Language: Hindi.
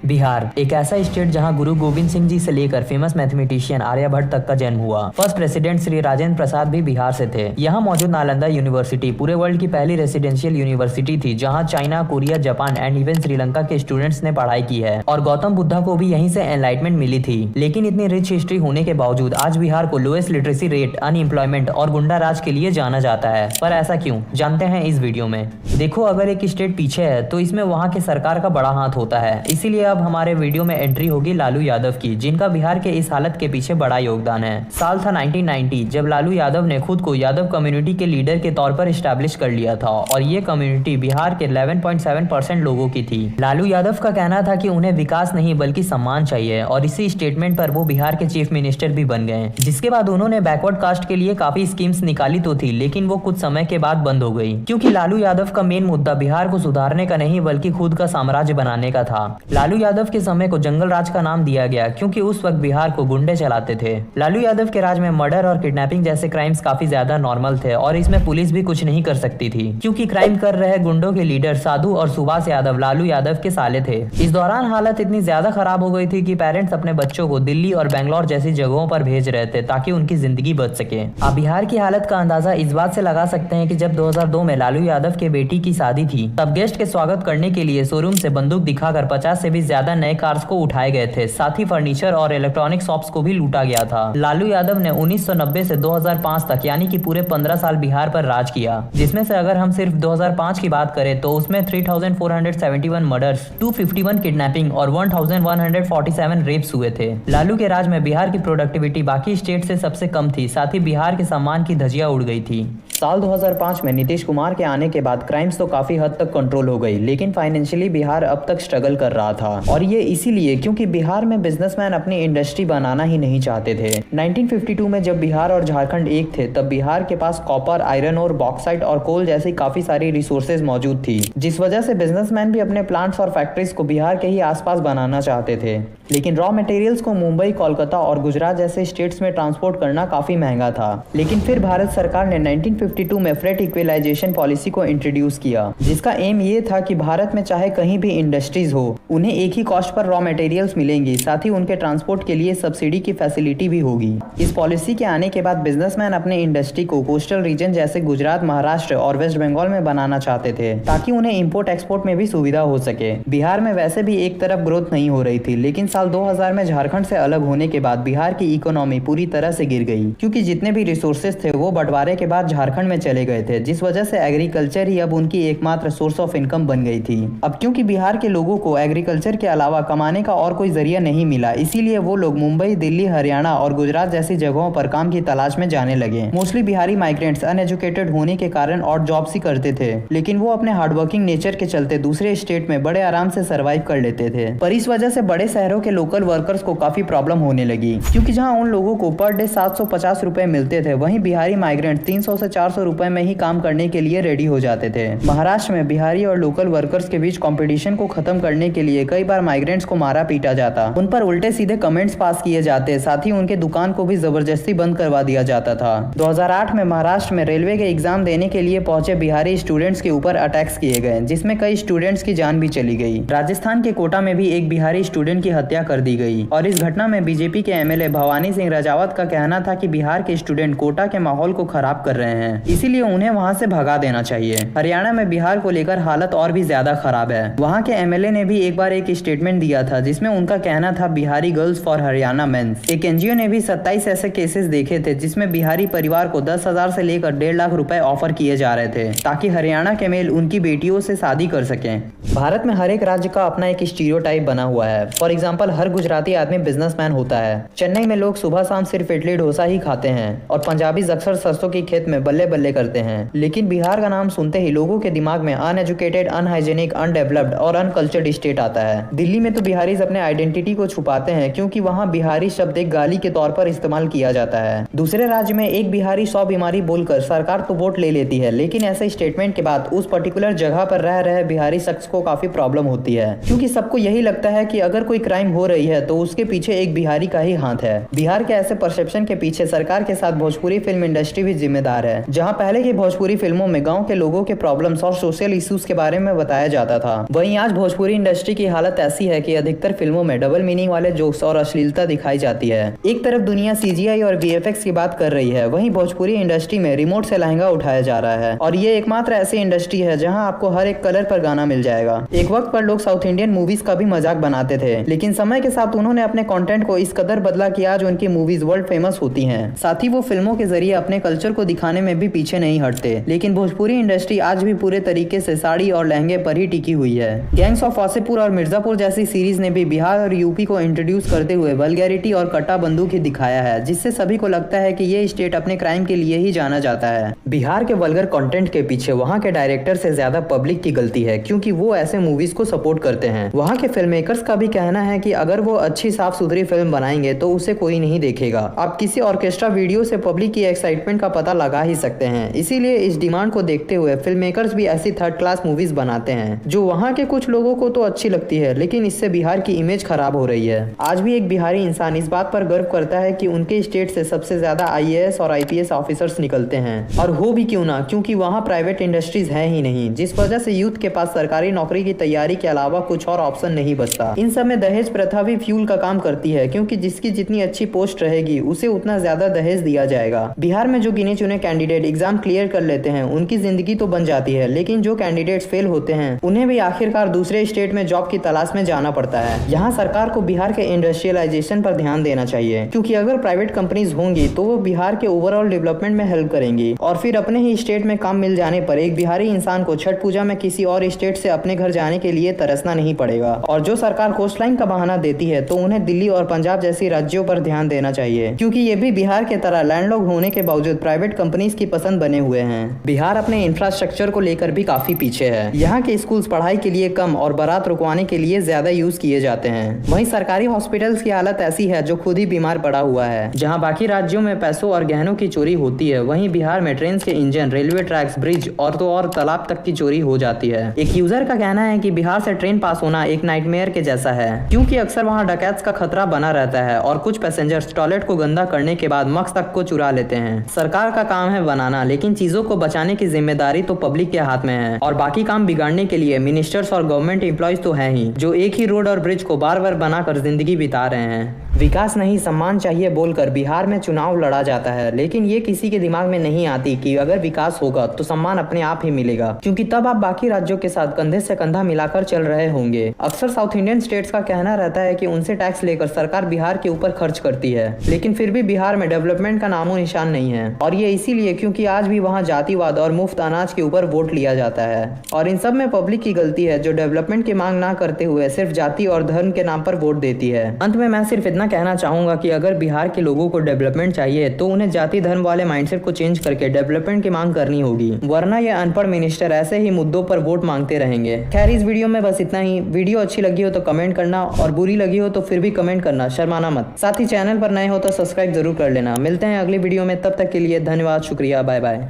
बिहार एक ऐसा स्टेट जहां गुरु गोविंद सिंह जी से लेकर फेमस मैथमेटिशियन आर्यभट्ट तक का जन्म हुआ। फर्स्ट प्रेसिडेंट श्री राजेंद्र प्रसाद भी बिहार से थे। यहाँ मौजूद नालंदा यूनिवर्सिटी पूरे वर्ल्ड की पहली रेसिडेंशियल यूनिवर्सिटी थी, जहाँ China, Korea, Japan and even Sri Lanka के स्टूडेंट्स ने पढ़ाई की है और गौतम बुद्धा को भी यहीं से एनलाइटमेंट मिली थी। लेकिन इतनी रिच हिस्ट्री होने के बावजूद आज बिहार को लोएस्ट लिटरेसी रेट, अनएम्प्लॉयमेंट और गुंडा राज के लिए जाना जाता है। पर ऐसा क्यों, जानते हैं इस वीडियो में। देखो, अगर एक स्टेट पीछे है तो इसमें वहाँ के सरकार का बड़ा हाथ होता है। इसीलिए अब हमारे वीडियो में एंट्री होगी लालू यादव की, जिनका बिहार के इस हालत के पीछे बड़ा योगदान है। साल था 1990, जब लालू यादव ने खुद को यादव कम्युनिटी के लीडर के तौर पर एस्टैब्लिश कर लिया था और ये कम्युनिटी बिहार के 11.7% लोगों की थी। लालू यादव का कहना था कि उन्हें विकास नहीं बल्कि सम्मान चाहिए और इसी स्टेटमेंट पर वो बिहार के चीफ मिनिस्टर भी बन गए। जिसके बाद उन्होंने बैकवर्ड कास्ट के लिए काफी स्कीम्स निकाली तो थी, लेकिन वो कुछ समय के बाद बंद हो गई, क्योंकि लालू यादव का मेन मुद्दा बिहार को सुधारने का नहीं बल्कि खुद का साम्राज्य बनाने का था। लालू यादव के समय को जंगल राज का नाम दिया गया, क्योंकि उस वक्त बिहार को गुंडे चलाते थे। लालू यादव के राज में मर्डर और किडनैपिंग जैसे क्राइम्स काफी ज्यादा नॉर्मल थे और इसमें पुलिस भी कुछ नहीं कर सकती थी, क्योंकि क्राइम कर रहे गुंडों के लीडर साधु और सुभाष यादव लालू यादव के साले थे। इस दौरान हालत इतनी ज्यादा खराब हो गई थी कि पेरेंट्स अपने बच्चों को दिल्ली और बेंगलोर जैसी जगहों पर भेज रहे थे ताकि उनकी जिंदगी बच सके। आप बिहार की हालत का अंदाजा इस बात से लगा सकते हैं कि जब 2002 में लालू यादव के बेटी की शादी थी, तब गेस्ट के स्वागत करने के लिए शोरूम से बंदूक दिखाकर 50 से भी ज्यादा नए कार्स को उठाए गए थे। साथ ही फर्नीचर और इलेक्ट्रॉनिक शॉप्स को भी लूटा गया था। लालू यादव ने 1990 से 2005 तक यानी कि पूरे 15 साल बिहार पर राज किया, जिसमें से अगर हम सिर्फ 2005 की बात करें तो उसमें 3471 मर्डर्स, 251 किडनैपिंग और 1147 रेप्स हुए थे। लालू के राज में बिहार की प्रोडक्टिविटी बाकी स्टेट से सबसे कम थी, साथ ही बिहार के सम्मान की धज्जियां उड़ गई थी। साल 2005 में नीतीश कुमार के आने के बाद क्राइम्स तो काफी हद तक कंट्रोल हो गई, लेकिन फाइनेंशियली बिहार अब तक स्ट्रगल कर रहा था और ये इसीलिए क्योंकि बिहार में बिजनेसमैन अपनी इंडस्ट्री बनाना ही नहीं चाहते थे। 1952 में जब बिहार और झारखंड एक थे, तब बिहार के पास कॉपर, आयरन और बॉक्साइट और कोल जैसी काफी सारी रिसोर्सेज मौजूद थी, जिस वजह से बिजनेसमैन भी अपने प्लांट्स और फैक्ट्रीज को बिहार के ही आसपास बनाना चाहते थे। लेकिन रॉ मटेरियल्स को मुंबई, कोलकाता और गुजरात जैसे स्टेट्स में ट्रांसपोर्ट करना काफी महंगा था। लेकिन फिर भारत सरकार ने 1952 में फ्रेट इक्विलाइजेशन पॉलिसी को इंट्रोड्यूस किया, जिसका एम ये था कि भारत में चाहे कहीं भी इंडस्ट्रीज हो, उन्हें एक ही कॉस्ट पर रॉ मटेरियल्स मिलेंगी, साथ ही उनके ट्रांसपोर्ट के लिए सब्सिडी की फैसिलिटी भी होगी। इस पॉलिसी के आने के बाद बिजनेसमैन अपने इंडस्ट्री को कोस्टल रीजन जैसे गुजरात, महाराष्ट्र और वेस्ट बंगाल में बनाना चाहते थे, ताकि उन्हें इम्पोर्ट एक्सपोर्ट में भी सुविधा हो सके। बिहार में वैसे भी एक तरफ ग्रोथ नहीं हो रही थी, लेकिन साल 2000 में झारखंड से अलग होने के बाद बिहार की इकोनॉमी पूरी तरह से गिर गई, क्योंकि जितने भी रिसोर्सेज थे वो बंटवारे के बाद झारखंड में चले गए थे, जिस वजह से एग्रीकल्चर ही अब उनकी एकमात्र सोर्स ऑफ इनकम बन गई थी। अब क्योंकि बिहार के लोगों को एग्रीकल्चर के अलावा कमाने का और कोई जरिया नहीं मिला, इसीलिए वो लोग मुंबई, दिल्ली, हरियाणा और गुजरात जैसी जगहों पर काम की तलाश में जाने लगे। मोस्टली बिहारी माइग्रेंट्स अनएजुकेटेड होने के कारण और जॉब्स ही करते थे, लेकिन वो अपने हार्डवर्किंग नेचर के चलते दूसरे स्टेट में बड़े आराम से सर्वाइव कर लेते थे। पर इस वजह से बड़े शहरों के लोकल वर्कर्स को काफी प्रॉब्लम होने लगी, क्योंकि जहां उन लोगों को पर डे 750 रुपए मिलते थे, वहीं बिहारी माइग्रेंट 300 से 400 रुपए में ही काम करने के लिए रेडी हो जाते थे। महाराष्ट्र में बिहारी और लोकल वर्कर्स के बीच कंपटीशन को खत्म करने के लिए कई बार माइग्रेंट्स को मारा पीटा जाता, उन पर उल्टे सीधे कमेंट्स पास किए जाते, साथ ही उनके दुकान को भी जबरदस्ती बंद करवा दिया जाता था। 2008 में महाराष्ट्र में रेलवे के एग्जाम देने के लिए पहुंचे बिहारी स्टूडेंट्स के ऊपर अटैक्स किए गए, जिसमें कई स्टूडेंट्स की जान भी चली गई। राजस्थान के कोटा में भी एक बिहारी स्टूडेंट की हत्या कर दी गई और इस घटना में बीजेपी के एमएलए भवानी सिंह राजावत का कहना था कि बिहार के स्टूडेंट कोटा के माहौल को खराब कर रहे हैं, इसीलिए उन्हें वहां से भगा देना चाहिए। हरियाणा में बिहार को लेकर हालत और भी ज्यादा खराब है। वहां के एमएलए ने भी एक बार एक स्टेटमेंट दिया था, जिसमें उनका कहना था Bihari girls for Haryana men's. एक एनजीओ ने भी 27 ऐसे केसेस देखे थे, जिसमें बिहारी परिवार को 10,000 से लेकर 1.5 लाख रुपए ऑफर किए जा रहे थे, ताकि हरियाणा के मेल उनकी बेटियों से शादी कर सकें। भारत में हर एक राज्य का अपना एक स्टीरियोटाइप बना हुआ है। फॉर एग्जाम्पल, हर गुजराती आदमी बिजनेसमैन होता है। चेन्नई में लोग सुबह शाम सिर्फ इडली डोसा ही खाते हैं और पंजाबी अक्सर सरसों की खेत में बल्ले बल्ले करते हैं। लेकिन बिहार का नाम सुनते ही लोगों के दिमाग में अनएजुकेटेड, अनहाइजेनिक, अनडेवलप्ड और अनकल्चर्ड स्टेट आता है। दिल्ली में तो बिहारीज अपने आइडेंटिटी को छुपाते हैं, क्योंकि वहाँ बिहारी शब्द एक गाली के तौर पर इस्तेमाल किया जाता है। दूसरे राज्य में एक बिहारी 100 बीमारी बोलकर सरकार तो वोट ले लेती है, लेकिन ऐसे स्टेटमेंट के बाद उस पर्टिकुलर जगह पर रह रहे बिहारी शख्स को काफी प्रॉब्लम होती है, क्योंकि सबको यही लगता है कि अगर कोई क्राइम हो रही है तो उसके पीछे एक बिहारी का ही हाथ है। बिहार के ऐसे परसेप्शन के पीछे सरकार के साथ भोजपुरी फिल्म इंडस्ट्री भी जिम्मेदार है, जहाँ पहले की भोजपुरी फिल्मों में गाँव के लोगों के प्रॉब्लम्स और सोशल इश्यूज के बारे में बताया जाता था, वहीं आज भोजपुरी इंडस्ट्री की हालत ऐसी है कि अधिकतर फिल्मों में डबल मीनिंग वाले जोक्स और अश्लीलता दिखाई जाती है। एक तरफ दुनिया CGI और VFX की बात कर रही है, वहीं भोजपुरी इंडस्ट्री में रिमोट से लहंगा उठाया जा रहा है और ये एकमात्र ऐसी इंडस्ट्री है जहां आपको हर एक कलर पर गाना मिल जाएगा। एक वक्त पर लोग साउथ इंडियन मूवीज का भी मजाक बनाते थे, लेकिन समय के साथ उन्होंने अपने कंटेंट को इस कदर बदला कि आज उनकी मूवीज वर्ल्ड फेमस होती हैं। साथ ही वो फिल्मों के जरिए अपने कल्चर को दिखाने में भी पीछे नहीं हटते। लेकिन भोजपुरी इंडस्ट्री आज भी पूरे तरीके से साड़ी और लहंगे पर ही टिकी हुई है। गैंग्स ऑफ वासेपुर और मिर्जापुर जैसी सीरीज ने भी बिहार और यूपी को इंट्रोड्यूस करते हुए वल्गैरिटी और कट्टा बंदूक ही दिखाया है, जिससे सभी को लगता है कि ये स्टेट अपने क्राइम के लिए ही जाना जाता है। बिहार के वल्गर कंटेंट के पीछे वहाँ के डायरेक्टर से ज्यादा पब्लिक की गलती है, क्योंकि वो ऐसे मूवीज को सपोर्ट करते हैं। वहाँ के फिल्म मेकर्स का भी कहना है कि अगर वो अच्छी साफ सुथरी फिल्म बनाएंगे तो उसे कोई नहीं देखेगा। आप किसी ऑर्केस्ट्रा वीडियो से पब्लिक की एक्साइटमेंट का पता लगा ही सकते हैं। इसीलिए इस डिमांड को देखते हुए फिल्म मेकर्स भी ऐसी थर्ड क्लास मूवीज बनाते हैं जो वहाँ के कुछ लोगों को तो अच्छी लगती है, लेकिन इससे बिहार की इमेज खराब हो रही है। आज भी एक बिहारी इंसान इस बात पर गर्व करता है कि उनके स्टेट से सबसे ज्यादा IAS और IPS ऑफिसर्स निकलते हैं, और हो भी क्यों ना, क्योंकि वहाँ प्राइवेट इंडस्ट्रीज है ही नहीं, जिस वजह से यूथ के पास सरकारी नौकरी की तैयारी के अलावा कुछ और ऑप्शन नहीं बचता। इन सब में दहेज प्रथा भी फ्यूल का काम करती है, क्योंकि जिसकी जितनी अच्छी पोस्ट रहेगी उसे उतना ज्यादा दहेज दिया जाएगा। बिहार में जो गिने चुने कैंडिडेट एग्जाम क्लियर कर लेते हैं उनकी जिंदगी तो बन जाती है, लेकिन जो कैंडिडेट्स फेल होते हैं उन्हें भी आखिरकार दूसरे स्टेट में जॉब की तलाश में जाना पड़ता है। यहाँ सरकार को बिहार के इंडस्ट्रियलाइजेशन पर ध्यान देना चाहिए, क्योंकि अगर प्राइवेट कंपनीज होंगी तो वो बिहार के ओवरऑल डेवलपमेंट में हेल्प करेंगी, और फिर अपने ही स्टेट में काम मिल जाने पर एक बिहारी इंसान को छठ पूजा में किसी और स्टेट से अपने घर जाने के लिए तरसना नहीं पड़ेगा। और जो सरकार कोस्ट लाइन का बहाना देती है तो उन्हें दिल्ली और पंजाब जैसी राज्यों पर ध्यान देना चाहिए, क्योंकि ये भी बिहार के तरह लैंडलॉक होने के बावजूद प्राइवेट कंपनीज की पसंद बने हुए हैं। बिहार अपने इंफ्रास्ट्रक्चर को लेकर भी काफी पीछे है। यहाँ के स्कूल्स पढ़ाई के लिए कम और बारात रुकवाने के लिए ज्यादा यूज किए जाते हैं। वहीं सरकारी हॉस्पिटल्स की हालत ऐसी है जो खुद ही बीमार पड़ा हुआ है। जहाँ बाकी राज्यों में पैसों और गहनों की चोरी होती है, वहीं बिहार में ट्रेन के इंजन, रेलवे ट्रैक्स, ब्रिज और तो और तालाब तक की चोरी हो जाती है। एक यूजर का कहना है कि बिहार से ट्रेन पास होना एक नाइटमेयर के जैसा है, क्योंकि अक्सर वहाँ डकैत्स का खतरा बना रहता है और कुछ पैसेंजर्स टॉयलेट को गंदा करने के बाद मक्स तक को चुरा लेते हैं। सरकार का काम है बनाना, लेकिन चीजों को बचाने की जिम्मेदारी तो पब्लिक के हाथ में है, और बाकी काम बिगाड़ने के लिए मिनिस्टर्स और गवर्नमेंट एम्प्लॉयज तो है ही, जो एक ही रोड और ब्रिज को बार बार बनाकर जिंदगी बिता रहे हैं। विकास नहीं सम्मान चाहिए बोलकर बिहार में चुनाव लड़ा जाता है, लेकिन ये किसी के दिमाग में नहीं आती कि अगर विकास होगा तो सम्मान अपने आप ही मिलेगा, क्योंकि तब आप बाकी राज्यों के साथ कंधे से कंधा मिलाकर चल रहे होंगे। अक्सर साउथ इंडियन स्टेट्स का कहना रहता है कि उनसे टैक्स लेकर सरकार बिहार के ऊपर खर्च करती है, लेकिन फिर भी बिहार में डेवलपमेंट का नामो निशान नहीं है। और ये इसीलिए क्योंकि आज भी वहाँ जातिवाद और मुफ्त अनाज के ऊपर वोट लिया जाता है, और इन सब में पब्लिक की गलती है जो डेवलपमेंट की मांग ना करते हुए सिर्फ जाति और धर्म के नाम पर वोट देती है। अंत में मैं सिर्फ इतना कहना चाहूंगा कि अगर बिहार के लोगों को डेवलपमेंट चाहिए तो उन्हें जाति धर्म वाले माइंडसेट को चेंज करके डेवलपमेंट की मांग करनी होगी, वरना ये अनपढ़ मिनिस्टर ऐसे ही मुद्दों पर वोट मांगते रहेंगे। खैर, इस वीडियो में बस इतना ही। वीडियो अच्छी लगी हो तो कमेंट करना, और बुरी लगी हो तो फिर भी कमेंट करना, शर्माना मत। साथ ही चैनल पर नए हो तो सब्सक्राइब जरूर कर लेना। मिलते हैं अगली वीडियो में, तब तक के लिए धन्यवाद, शुक्रिया, बाय बाय।